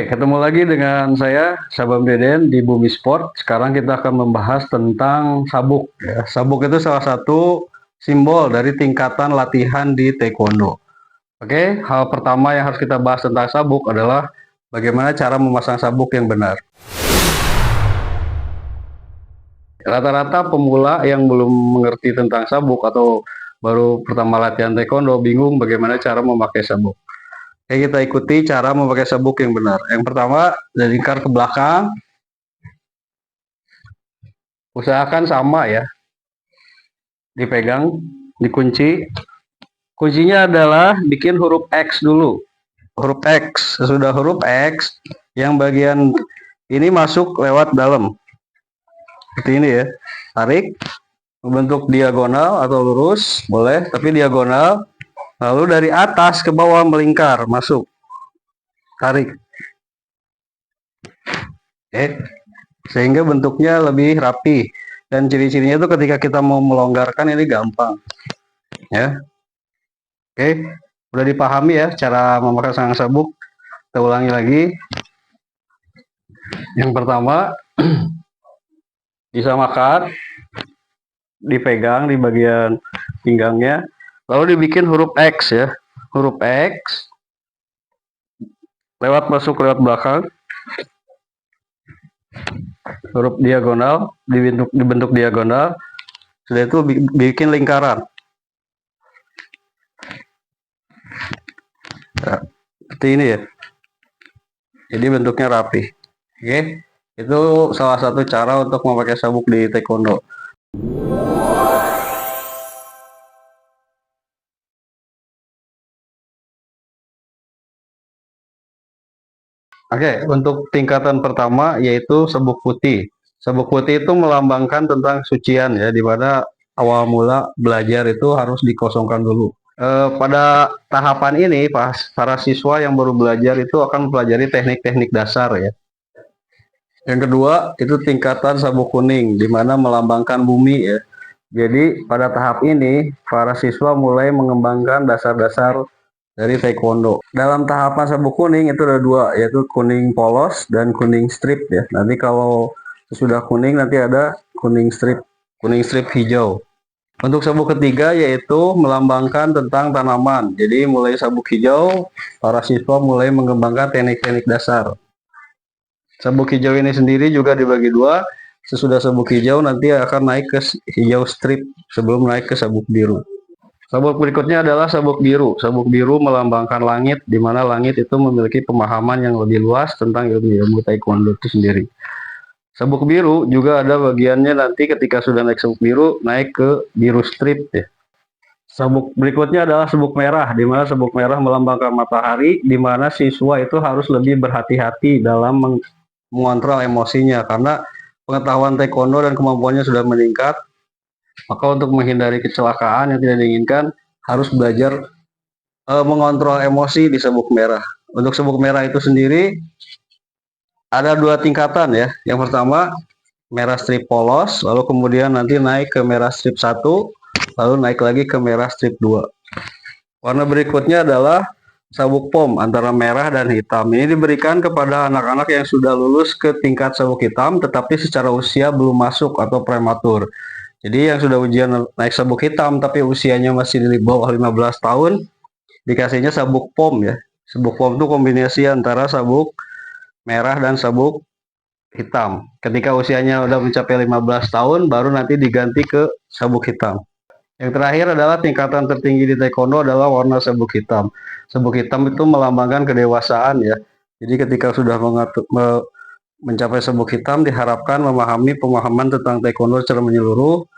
Ketemu lagi dengan saya, Sabam Deden di Bumi Sport. Sekarang kita akan membahas tentang sabuk. Ya. Sabuk itu salah satu simbol dari tingkatan latihan di Taekwondo. Oke, hal pertama yang harus kita bahas tentang sabuk adalah bagaimana cara memasang sabuk yang benar. Rata-rata pemula yang belum mengerti tentang sabuk atau baru pertama latihan Taekwondo bingung bagaimana cara memakai sabuk. Oke, kita ikuti cara memakai sabuk yang benar. Yang pertama, dari lingkar ke belakang. Usahakan sama ya. Dipegang, dikunci. Kuncinya adalah bikin huruf X dulu. Huruf X. Sesudah huruf X, yang bagian ini masuk lewat dalam. Seperti ini ya. Tarik, membentuk diagonal atau lurus, boleh, tapi diagonal. Lalu dari atas ke bawah melingkar, masuk. Tarik. Oke. Sehingga bentuknya lebih rapi. Dan ciri-cirinya itu ketika kita mau melonggarkan ini gampang. Ya. Oke. Udah dipahami ya cara memasang sabuk. Kita ulangi lagi. Yang pertama, disamakan, dipegang di bagian pinggangnya. Lalu dibikin huruf X ya. Huruf X. Masuk lewat belakang. Huruf diagonal, dibentuk diagonal. Sudah itu bikin lingkaran. Nah, seperti ini ya. Jadi bentuknya rapi. Oke. Itu salah satu cara untuk memakai sabuk di Taekwondo. Oke, untuk tingkatan pertama yaitu sabuk putih. Sabuk putih itu melambangkan tentang sucian ya, di mana awal mula belajar itu harus dikosongkan dulu. Pada tahapan ini, para siswa yang baru belajar itu akan mempelajari teknik-teknik dasar ya. Yang kedua itu tingkatan sabuk kuning, di mana melambangkan bumi ya. Jadi pada tahap ini, para siswa mulai mengembangkan dasar-dasar dari Taekwondo. Dalam tahapan sabuk kuning itu ada dua, yaitu kuning polos dan kuning strip ya. Nanti kalau sudah kuning nanti ada kuning strip hijau. Untuk sabuk ketiga yaitu melambangkan tentang tanaman. Jadi mulai sabuk hijau, para siswa mulai mengembangkan teknik-teknik dasar. Sabuk hijau ini sendiri juga dibagi dua. Sesudah sabuk hijau nanti akan naik ke hijau strip sebelum naik ke sabuk biru. Sabuk berikutnya adalah sabuk biru. Sabuk biru melambangkan langit, di mana langit itu memiliki pemahaman yang lebih luas tentang ilmu Taekwondo itu sendiri. Sabuk biru juga ada bagiannya nanti ketika sudah naik sabuk biru, naik ke biru strip ya. Sabuk berikutnya adalah sabuk merah, di mana sabuk merah melambangkan matahari, di mana siswa itu harus lebih berhati-hati dalam mengontrol emosinya, karena pengetahuan Taekwondo dan kemampuannya sudah meningkat. Maka untuk menghindari kecelakaan yang tidak diinginkan, harus belajar mengontrol emosi di sabuk merah. Untuk sabuk merah itu sendiri ada dua tingkatan ya. Yang pertama merah strip polos, lalu kemudian nanti naik ke merah strip 1, lalu naik lagi ke merah strip 2. Warna berikutnya adalah sabuk pom antara merah dan hitam. Ini diberikan kepada anak-anak yang sudah lulus ke tingkat sabuk hitam tetapi secara usia belum masuk atau prematur. Jadi yang sudah ujian naik sabuk hitam tapi usianya masih di bawah 15 tahun, dikasihnya sabuk pom ya. Sabuk pom itu kombinasi antara sabuk merah dan sabuk hitam. Ketika usianya udah mencapai 15 tahun, baru nanti diganti ke sabuk hitam. Yang terakhir adalah tingkatan tertinggi di Taekwondo adalah warna sabuk hitam. Sabuk hitam itu melambangkan kedewasaan ya. Jadi ketika sudah mencapai sabuk hitam, diharapkan memahami pemahaman tentang Taekwondo secara menyeluruh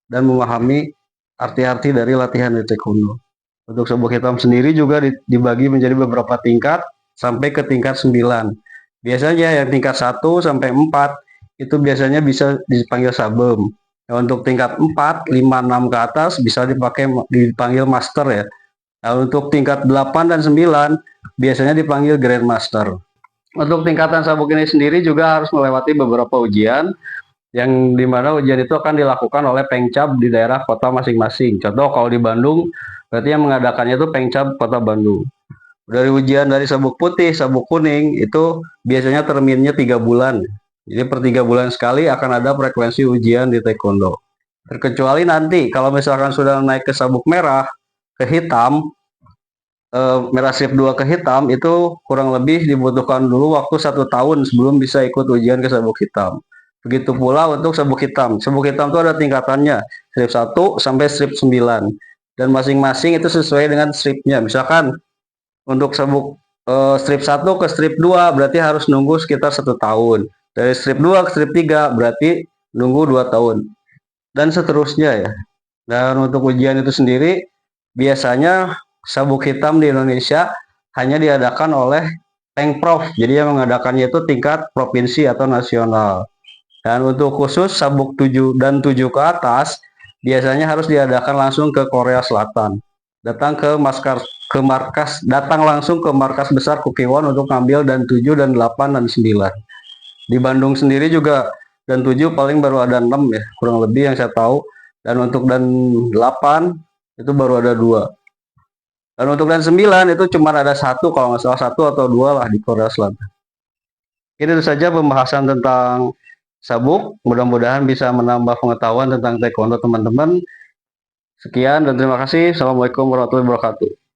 dan memahami arti-arti dari latihan di Taekwondo. Untuk sabuk hitam sendiri juga dibagi menjadi beberapa tingkat sampai ke tingkat 9. Biasanya yang tingkat 1 sampai 4 itu biasanya bisa dipanggil sabem. Nah, untuk tingkat 4, 5, 6 ke atas bisa dipanggil master ya. Nah, untuk tingkat 8 dan 9 biasanya dipanggil grandmaster. Untuk tingkatan sabuk ini sendiri juga harus melewati beberapa ujian. yang dimana ujian itu akan dilakukan oleh Pengcap di daerah kota masing-masing. Contoh kalau di Bandung, berarti yang mengadakannya itu Pengcap Kota Bandung. Dari ujian dari sabuk putih, sabuk kuning, itu biasanya terminnya 3 bulan. Jadi per 3 bulan sekali akan ada frekuensi ujian di taekwondo. Terkecuali nanti kalau misalkan sudah naik ke sabuk merah, ke hitam, merah strip 2 ke hitam, itu kurang lebih dibutuhkan dulu waktu 1 tahun sebelum bisa ikut ujian ke sabuk hitam. Begitu pula untuk sabuk hitam. Sabuk hitam itu ada tingkatannya, strip 1 sampai strip 9. Dan masing-masing itu sesuai dengan stripnya. Misalkan untuk sabuk strip 1 ke strip 2 berarti harus nunggu sekitar 1 tahun. Dari strip 2 ke strip 3 berarti nunggu 2 tahun. Dan seterusnya ya. Dan untuk ujian itu sendiri, biasanya sabuk hitam di Indonesia hanya diadakan oleh Pengprov. Jadi yang mengadakannya itu tingkat provinsi atau nasional. Dan untuk khusus sabuk 7 dan 7 ke atas, biasanya harus diadakan langsung ke Korea Selatan. Datang langsung ke markas besar Kukiwon untuk ngambil dan 7 dan 8 dan 9. Di Bandung sendiri juga dan 7 paling baru ada 6 ya, kurang lebih yang saya tahu. Dan untuk dan 8 itu baru ada 2. Dan untuk dan 9 itu cuma ada 1 kalau nggak salah, 1 atau 2 lah di Korea Selatan. Ini itu saja pembahasan tentang sabuk. Mudah-mudahan bisa menambah pengetahuan tentang taekwondo teman-teman. Sekian dan terima kasih. Assalamualaikum warahmatullahi wabarakatuh.